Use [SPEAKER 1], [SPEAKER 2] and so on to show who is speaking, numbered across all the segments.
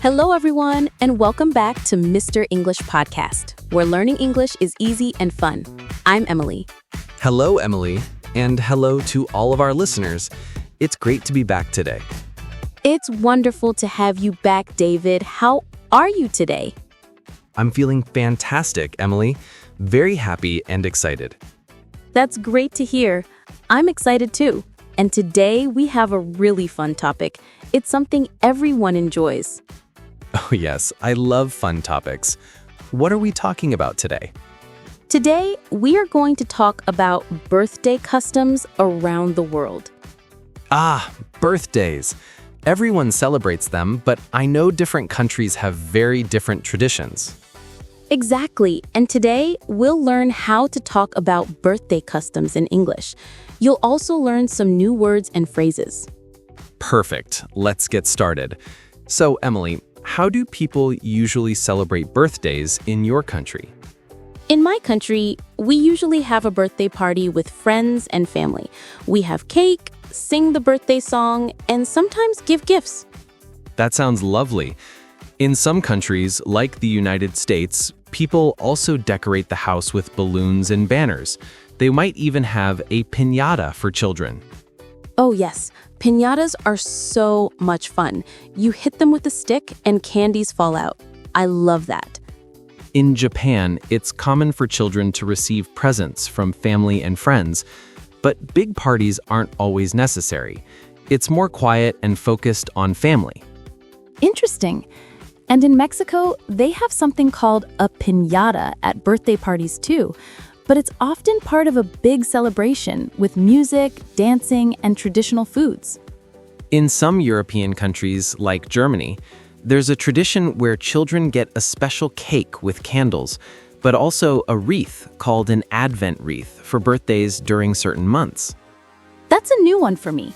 [SPEAKER 1] Hello, everyone, and welcome back to Mr. English Podcast, where learning English is easy and fun. I'm Emily.
[SPEAKER 2] Hello, Emily, and hello to all of our listeners. It's great to be back today.
[SPEAKER 1] It's wonderful to have you back, David. How are you today?
[SPEAKER 2] I'm feeling fantastic, Emily. Very happy and excited.
[SPEAKER 1] That's great to hear. I'm excited too. And today we have a really fun topic. It's something everyone enjoys.
[SPEAKER 2] Oh yes, I love fun topics. What are we talking about today?
[SPEAKER 1] Today, we are going to talk about birthday customs around the world.
[SPEAKER 2] Birthdays. Everyone celebrates them, but I know different countries have very different traditions.
[SPEAKER 1] Exactly, and today we'll learn how to talk about birthday customs in English. You'll also learn some new words and phrases.
[SPEAKER 2] Perfect. Let's get started. So, Emily, how do people usually celebrate birthdays in your country?
[SPEAKER 1] In my country, we usually have a birthday party with friends and family. We have cake, sing the birthday song, and sometimes give gifts.
[SPEAKER 2] That sounds lovely. In some countries, like the United States, people also decorate the house with balloons and banners. They might even have a piñata for children.
[SPEAKER 1] Oh yes, piñatas are so much fun. You hit them with a stick and candies fall out. I love that.
[SPEAKER 2] In Japan, it's common for children to receive presents from family and friends, but big parties aren't always necessary. It's more quiet and focused on family.
[SPEAKER 1] Interesting. And in Mexico, they have something called a piñata at birthday parties too. But it's often part of a big celebration with music, dancing, and traditional foods.
[SPEAKER 2] In some European countries, like Germany, there's a tradition where children get a special cake with candles, but also a wreath called an Advent wreath for birthdays during certain months.
[SPEAKER 1] That's a new one for me.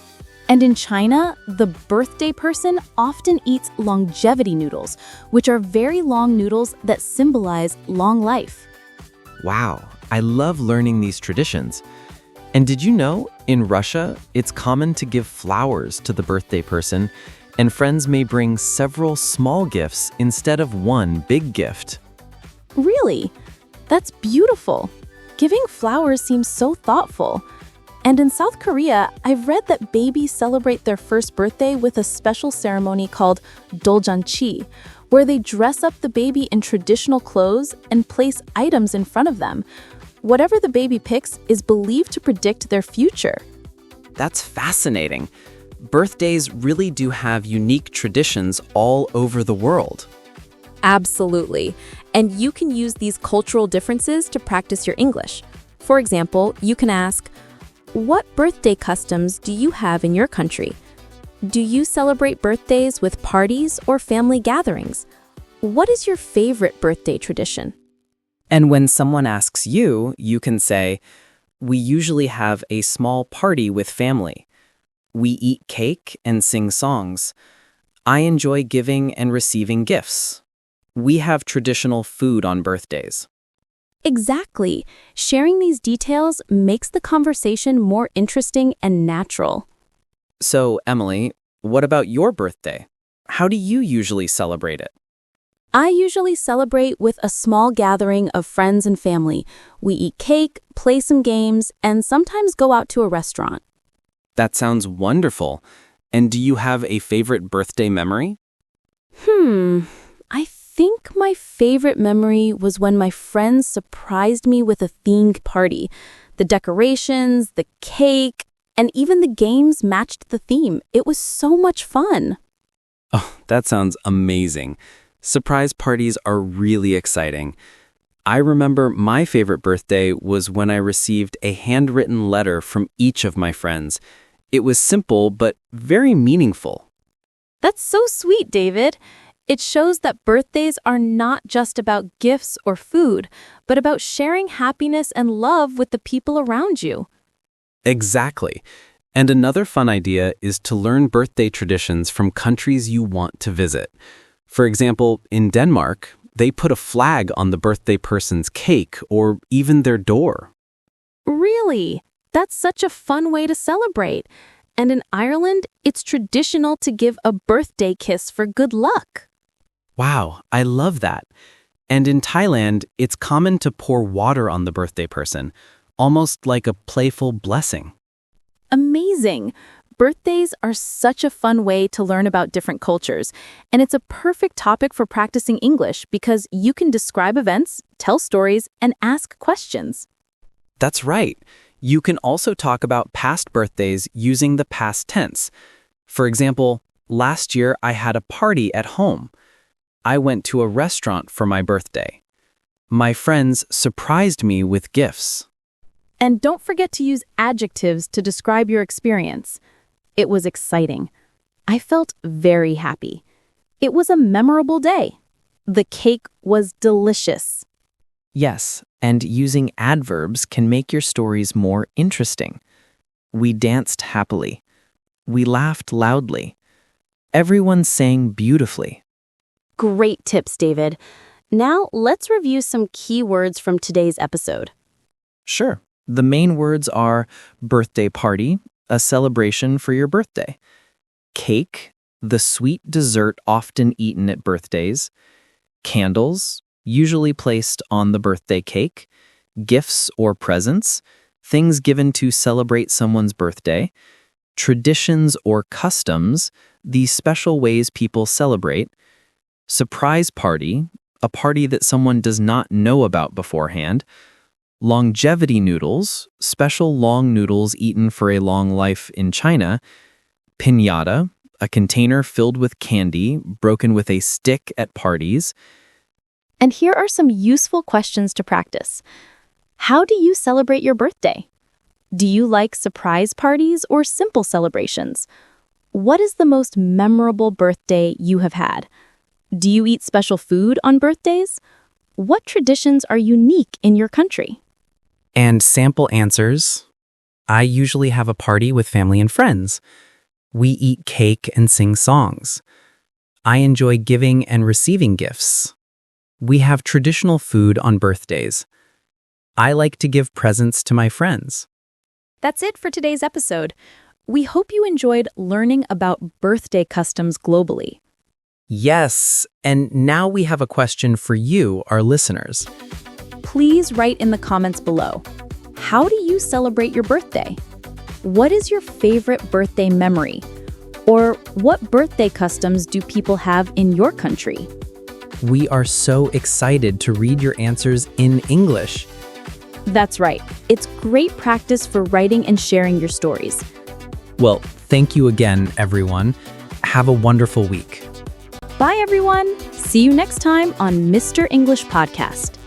[SPEAKER 1] And in China, the birthday person often eats longevity noodles, which are very long noodles that symbolize long life.
[SPEAKER 2] Wow, I love learning these traditions. And did you know, in Russia, it's common to give flowers to the birthday person, and friends may bring several small gifts instead of one big gift.
[SPEAKER 1] Really? That's beautiful. Giving flowers seems so thoughtful. And in South Korea, I've read that babies celebrate their first birthday with a special ceremony called doljanchi, where they dress up the baby in traditional clothes and place items in front of them. Whatever the baby picks is believed to predict their future.
[SPEAKER 3] That's fascinating. Birthdays really do have unique traditions all over the world.
[SPEAKER 1] Absolutely. And you can use these cultural differences to practice your English. For example, you can ask, what birthday customs do you have in your country? Do you celebrate birthdays with parties or family gatherings? What is your favorite birthday tradition?
[SPEAKER 3] And when someone asks you, you can say, we usually have a small party with family. We eat cake and sing songs. I enjoy giving and receiving gifts. We have traditional food on birthdays.
[SPEAKER 1] Exactly. Sharing these details makes the conversation more interesting and natural.
[SPEAKER 3] So, Emily, what about your birthday? How do you usually celebrate it?
[SPEAKER 1] I usually celebrate with a small gathering of friends and family. We eat cake, play some games, and sometimes go out to a restaurant.
[SPEAKER 3] That sounds wonderful. And do you have a favorite birthday memory?
[SPEAKER 1] I think my favorite memory was when my friends surprised me with a themed party. The decorations, the cake, and even the games matched the theme. It was so much fun.
[SPEAKER 3] Oh, that sounds amazing. Surprise parties are really exciting. I remember my favorite birthday was when I received a handwritten letter from each of my friends. It was simple but very meaningful.
[SPEAKER 1] That's so sweet, David. It shows that birthdays are not just about gifts or food, but about sharing happiness and love with the people around you.
[SPEAKER 3] Exactly. And another fun idea is to learn birthday traditions from countries you want to visit. For example, in Denmark, they put a flag on the birthday person's cake or even their door.
[SPEAKER 1] Really? That's such a fun way to celebrate. And in Ireland, it's traditional to give a birthday kiss for good luck.
[SPEAKER 3] Wow, I love that. And in Thailand, it's common to pour water on the birthday person, almost like a playful blessing.
[SPEAKER 1] Amazing! Birthdays are such a fun way to learn about different cultures, and it's a perfect topic for practicing English because you can describe events, tell stories, and ask questions.
[SPEAKER 3] That's right. You can also talk about past birthdays using the past tense. For example, last year I had a party at home. I went to a restaurant for my birthday. My friends surprised me with gifts.
[SPEAKER 1] And don't forget to use adjectives to describe your experience. It was exciting. I felt very happy. It was a memorable day. The cake was delicious.
[SPEAKER 3] Yes, and using adverbs can make your stories more interesting. We danced happily. We laughed loudly. Everyone sang beautifully.
[SPEAKER 1] Great tips, David. Now let's review some key words from today's episode.
[SPEAKER 3] Sure. The main words are birthday party, a celebration for your birthday; cake, the sweet dessert often eaten at birthdays; candles, usually placed on the birthday cake; gifts or presents, things given to celebrate someone's birthday; traditions or customs, the special ways people celebrate; surprise party, a party that someone does not know about beforehand; longevity noodles, special long noodles eaten for a long life in China; piñata, a container filled with candy broken with a stick at parties.
[SPEAKER 1] And here are some useful questions to practice. How do you celebrate your birthday? Do you like surprise parties or simple celebrations? What is the most memorable birthday you have had? Do you eat special food on birthdays? What traditions are unique in your country?
[SPEAKER 3] And sample answers. I usually have a party with family and friends. We eat cake and sing songs. I enjoy giving and receiving gifts. We have traditional food on birthdays. I like to give presents to my friends.
[SPEAKER 1] That's it for today's episode. We hope you enjoyed learning about birthday customs globally.
[SPEAKER 3] Yes, and now we have a question for you, our listeners.
[SPEAKER 1] Please write in the comments below. How do you celebrate your birthday? What is your favorite birthday memory? Or what birthday customs do people have in your country?
[SPEAKER 3] We are so excited to read your answers in English.
[SPEAKER 1] That's right. It's great practice for writing and sharing your stories.
[SPEAKER 3] Well, thank you again, everyone. Have a wonderful week.
[SPEAKER 1] Bye, everyone. See you next time on Mr. English Podcast.